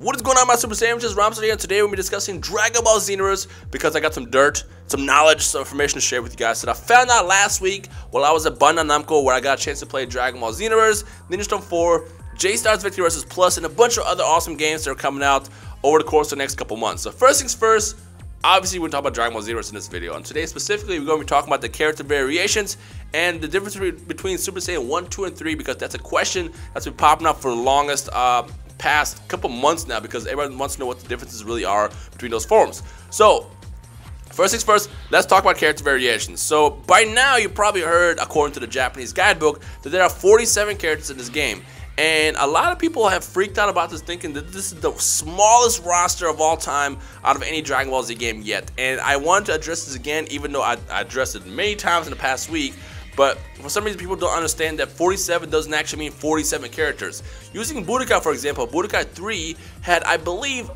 What is going on, my Super Sandwiches? Ramsey here, and today we'll be discussing Dragon Ball Xenoverse because I got some dirt, some knowledge, some information to share with you guys that I found out last week while I was at Bandai Namco, where I got a chance to play Dragon Ball Xenoverse, Ninja Storm 4, J-Stars Victory vs. Plus, and a bunch of other awesome games that are coming out over the course of the next couple months. So first things first, obviously we're talking about Dragon Ball Xenoverse in this video, and today specifically we're going to be talking about the character variations and the difference between Super Saiyan 1, 2, and 3, because that's a question that's been popping up for the longest past couple months now, because everyone wants to know what the differences really are between those forms. So first things first, let's talk about character variations. So by now you probably heard, according to the Japanese guidebook, that there are 47 characters in this game. And a lot of people have freaked out about this, thinking that this is the smallest roster of all time out of any Dragon Ball Z game yet. And I wanted to address this again, even though I addressed it many times in the past week. But for some reason, people don't understand that 47 doesn't actually mean 47 characters. Using Budokai, for example, Budokai 3 had, I believe,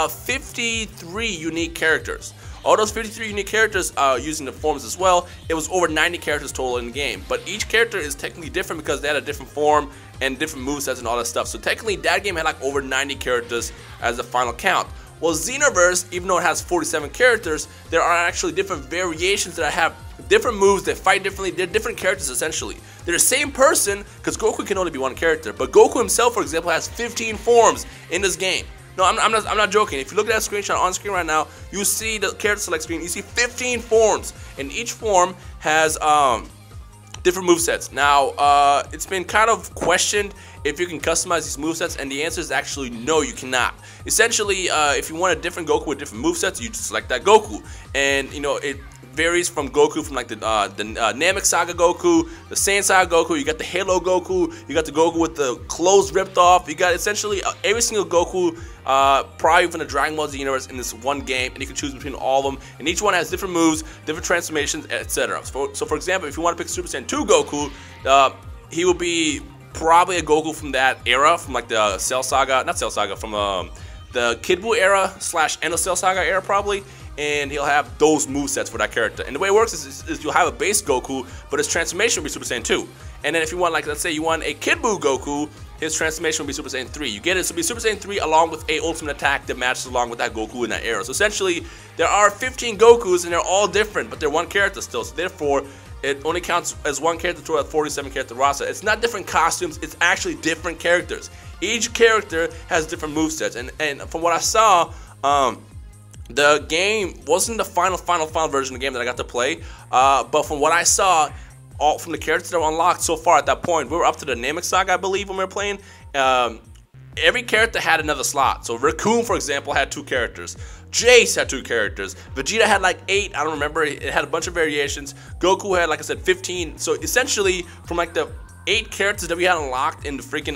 53 unique characters. All those 53 unique characters using the forms as well, it was over 90 characters total in the game. But each character is technically different because they had a different form and different movesets and all that stuff. So technically that game had like over 90 characters as the final count. Well, Xenoverse, even though it has 47 characters, there are actually different variations that have different moves that fight differently. They're different characters essentially. They're the same person, because Goku can only be one character. But Goku himself, for example, has 15 forms in this game. No, I'm not joking. If you look at that screenshot on screen right now, you see the character select screen. You see 15 forms, and each form has different movesets. Now, it's been kind of questioned if you can customize these movesets, and the answer is actually no, you cannot. Essentially, if you want a different Goku with different movesets, you just select that Goku, and you know it varies from Goku from like the Namek Saga Goku, the Saiyan Saga Goku. You got the Halo Goku, you got the Goku with the clothes ripped off. You got essentially every single Goku, probably from the Dragon Ball Z universe in this one game, and you can choose between all of them. And each one has different moves, different transformations, etc. So for example, if you want to pick Super Saiyan 2 Goku, he will be probably a Goku from that era, from like the Cell Saga, not Cell Saga, from the Kid Buu era / End of Cell Saga era probably. And he'll have those movesets for that character. And the way it works is you'll have a base Goku, but his transformation will be Super Saiyan 2. And then if you want, like, let's say you want a Kid Buu Goku, his transformation will be Super Saiyan 3. You get it? So it'll be Super Saiyan 3 along with a ultimate attack that matches along with that Goku in that era. So essentially, there are 15 Gokus, and they're all different, but they're one character still. So therefore, it only counts as one character to a 47 character roster. It's not different costumes, it's actually different characters. Each character has different movesets. And from what I saw, the game wasn't the final version of the game that I got to play, but from what I saw, all from the characters that were unlocked so far at that point, we were up to the Namek Saga, I believe, when we were playing. Every character had another slot. So Raccoon, for example, had 2 characters. Jace had 2 characters. Vegeta had like 8, I don't remember. It had a bunch of variations. Goku had, like I said, 15. So essentially, from like the 8 characters that we had unlocked in the freaking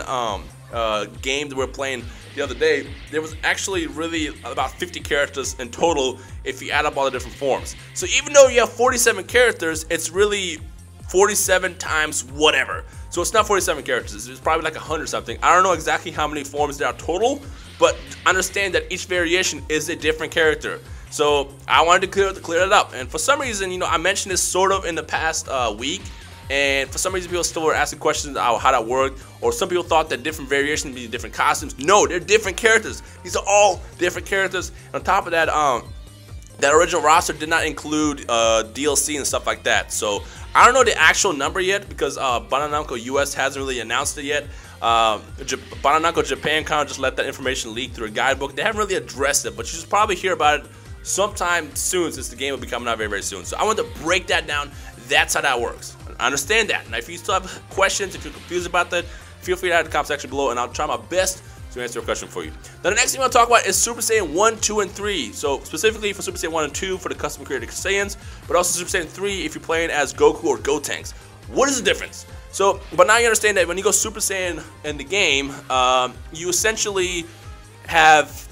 game that we were playing the other day, there was actually really about 50 characters in total if you add up all the different forms. So even though you have 47 characters, it's really 47 times whatever. So it's not 47 characters, it's probably like 100 something. I don't know exactly how many forms there are total, but understand that each variation is a different character. So I wanted to clear it up. And for some reason, you know, I mentioned this sort of in the past week, and for some reason people still were asking questions about how that worked, or some people thought that different variations mean different costumes. No, they're different characters. These are all different characters. And on top of that, that original roster did not include DLC and stuff like that. So I don't know the actual number yet, because Bandai Namco US hasn't really announced it yet. Bandai Namco Japan kind of just let that information leak through a guidebook. They haven't really addressed it, but you should probably hear about it sometime soon, since the game will be coming out very, very soon. So I want to break that down. That's how that works. I understand that. Now, if you still have questions, if you're confused about that, feel free to add in the comment section below, and I'll try my best to answer your question for you. Now, the next thing I want to talk about is Super Saiyan 1, 2, and 3. So, specifically for Super Saiyan 1 and 2 for the custom created Saiyans, but also Super Saiyan 3 if you're playing as Goku or Gotenks. What is the difference? So, but now you understand that when you go Super Saiyan in the game, you essentially have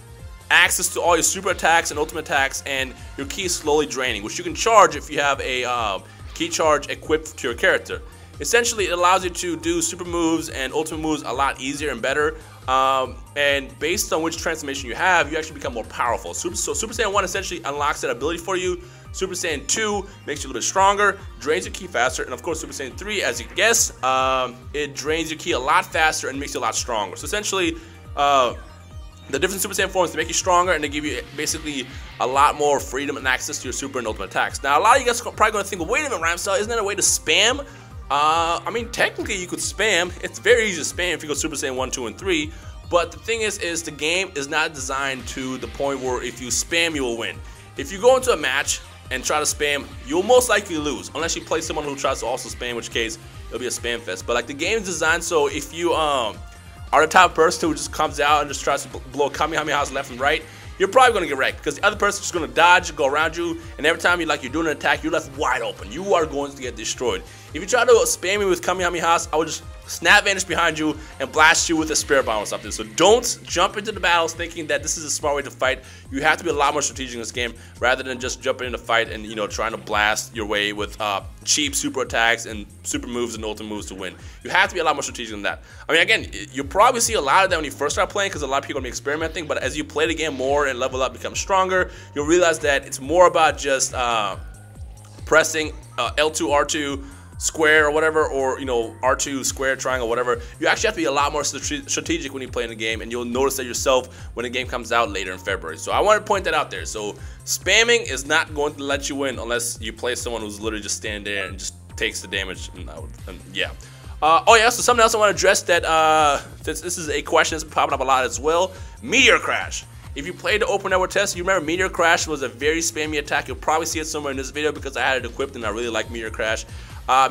access to all your super attacks and ultimate attacks, and your ki is slowly draining, which you can charge if you have a ki charge equipped to your character. Essentially, it allows you to do super moves and ultimate moves a lot easier and better. And based on which transformation you have, you actually become more powerful. So Super Saiyan 1 essentially unlocks that ability for you. Super Saiyan 2 makes you a little bit stronger, drains your ki faster, and of course Super Saiyan 3, as you can guess, it drains your ki a lot faster and makes you a lot stronger. So essentially, The different Super Saiyan forms to make you stronger, and they give you basically a lot more freedom and access to your super and ultimate attacks. Now, a lot of you guys are probably going to think, well, wait a minute, Rhymestyle, isn't there a way to spam? I mean, technically you could spam. It's very easy to spam if you go Super Saiyan 1, 2, and 3. But the thing is the game is not designed to the point where if you spam, you will win. If you go into a match and try to spam, you'll most likely lose, unless you play someone who tries to also spam, in which case it'll be a spam fest. But like the game is designed so if you are the type of person who just comes out and just tries to blow Kamehamehas left and right, you're probably going to get wrecked because the other person's just going to dodge, go around you, and every time you're doing an attack, you're left wide open. You are going to get destroyed. If you try to spam me with Kamehamehas, I would just snap vanish behind you and blast you with a Spirit Bomb or something. So don't jump into the battles thinking that this is a smart way to fight. You have to be a lot more strategic in this game rather than just jumping in the fight and trying to blast your way with cheap super attacks and super moves and ultimate moves to win. You have to be a lot more strategic than that. I mean, again, you'll probably see a lot of that when you first start playing because a lot of people are going to be experimenting, but as you play the game more and level up, become stronger, you'll realize that it's more about just pressing L2, R2, square or whatever, or R2 square, triangle, whatever. You actually have to be a lot more strategic when you play in the game, and you'll notice that yourself when the game comes out later in February. So I want to point that out there. So spamming is not going to let you win unless you play someone who's literally just standing there and just takes the damage. And yeah. Oh yeah, so something else I want to address that since this is a question that's been popping up a lot as well. Meteor Crash. If you played the open network test, you remember Meteor Crash was a very spammy attack. You'll probably see it somewhere in this video because I had it equipped and I really like Meteor Crash.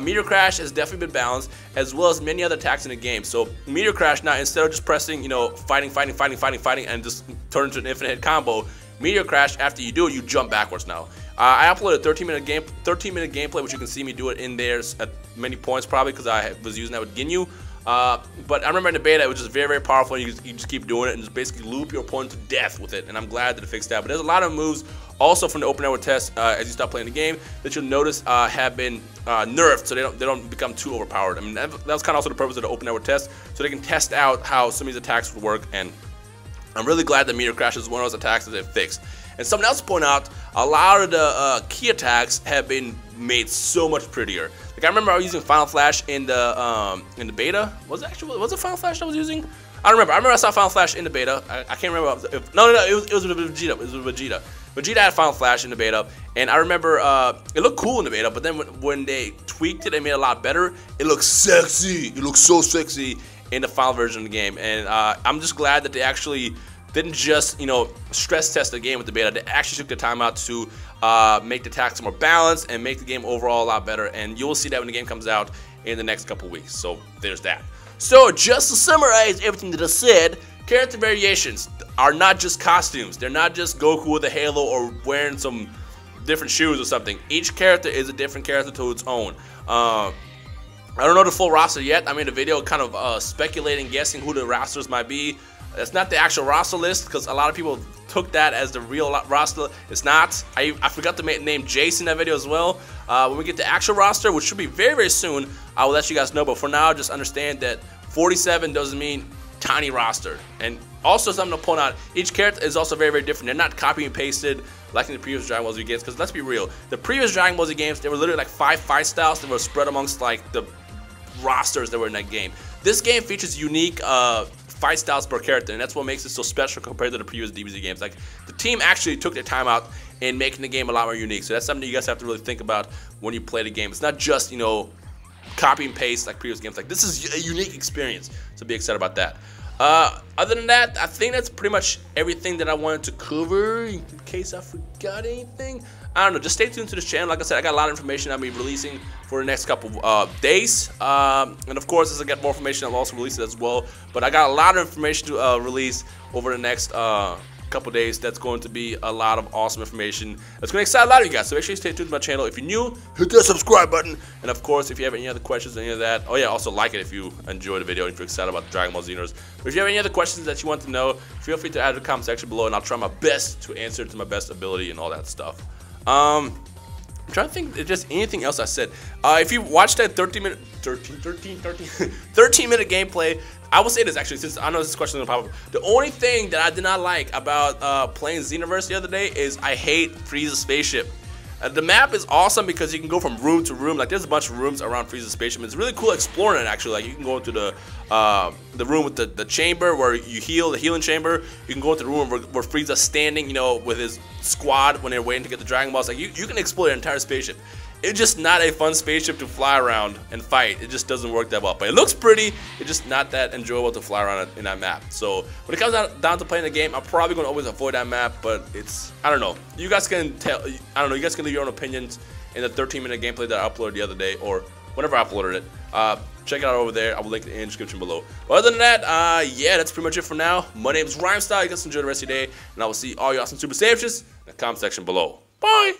Meteor Crash has definitely been balanced, as well as many other attacks in the game. So Meteor Crash now, instead of just pressing, fighting, and just turn into an infinite hit combo, Meteor Crash, after you do it, you jump backwards now. I uploaded a 13-minute gameplay, which you can see me do it in there at many points probably because I was using that with Ginyu. But I remember in the beta it was just very, very powerful. You just keep doing it and just basically loop your opponent to death with it, and I'm glad that it fixed that. But there's a lot of moves also from the open network test as you start playing the game that you'll notice have been nerfed, so they don't become too overpowered. I mean, that was kind of also the purpose of the open network test, so they can test out how some of these attacks would work, and I'm really glad that Meteor Crash is one of those attacks that they've fixed. And something else to point out, a lot of the key attacks have been made so much prettier. Like I remember I was using Final Flash in the beta. Was it Final Flash I was using? I don't remember. I remember I saw Final Flash in the beta. I can't remember. No, it was with Vegeta. It was with Vegeta. Vegeta had Final Flash in the beta, and I remember it looked cool in the beta, but then when they tweaked it and made it a lot better, it looked sexy. It looked so sexy in the final version of the game, and I'm just glad that they actually didn't just stress test the game with the beta. They actually took the time out to make the attacks more balanced and make the game overall a lot better, and you'll see that when the game comes out in the next couple weeks. So there's that. So just to summarize everything that I said, character variations are not just costumes. They're not just Goku with a halo or wearing some different shoes or something. Each character is a different character to its own. I don't know the full roster yet. I made a video kind of speculating, guessing who the rosters might be. It's not the actual roster list because a lot of people took that as the real roster. It's not. I forgot to name Jason in that video as well. When we get the actual roster, which should be very, very soon, I will let you guys know. But for now, just understand that 47 doesn't mean tiny roster. And also something to point out, each character is also very, very different. They're not copy and pasted like in the previous Dragon Ball Z games, because let's be real, the previous Dragon Ball Z games, they were literally like 5 fight styles that were spread amongst like the rosters that were in that game. This game features unique fight styles per character, and that's what makes it so special compared to the previous DBZ games. Like, the team actually took their time out in making the game a lot more unique, so that's something you guys have to really think about when you play the game. It's not just, copy and paste like previous games. Like, this is a unique experience, so be excited about that. Other than that, I think that's pretty much everything that I wanted to cover. In case I forgot anything, I don't know, just stay tuned to this channel. Like I said, I got a lot of information I'll be releasing for the next couple days, and of course as I get more information I'll also release it as well. But I got a lot of information to release over the next couple days. That's going to be a lot of awesome information that's going to excite a lot of you guys, so make sure you stay tuned to my channel. If you're new, hit that subscribe button, and of course if you have any other questions or any of that, oh yeah, also like it if you enjoyed the video and if you're excited about the Dragon Ball Xenoverse. But if you have any other questions that you want to know, feel free to add in the comment section below, and I'll try my best to answer to my best ability and all that stuff. I'm trying to think if there's anything else I said. If you watched that 13-minute gameplay, I will say this actually, since I know this question is gonna pop up. The only thing that I did not like about playing Xenoverse the other day is I hate Frieza's spaceship. The map is awesome because you can go from room to room. Like, there's a bunch of rooms around Frieza's spaceship. It's really cool exploring it, actually. Like, you can go into the room with the chamber where you heal, the healing chamber. You can go into the room where Frieza's standing, you know, with his squad when they're waiting to get the Dragon Balls. Like, you can explore your entire spaceship. It's just not a fun spaceship to fly around and fight. It just doesn't work that well. But it looks pretty. It's just not that enjoyable to fly around in that map. So when it comes down to playing the game, I'm probably going to always avoid that map. But it's, I don't know. You guys can tell, I don't know. You guys can leave your own opinions in the 13-minute gameplay that I uploaded the other day or whenever I uploaded it. Check it out over there. I will link it in the description below. But other than that, yeah, that's pretty much it for now. My name is Rhymestyle. You guys enjoy the rest of your day. And I will see all you awesome Super Savages in the comment section below. Bye!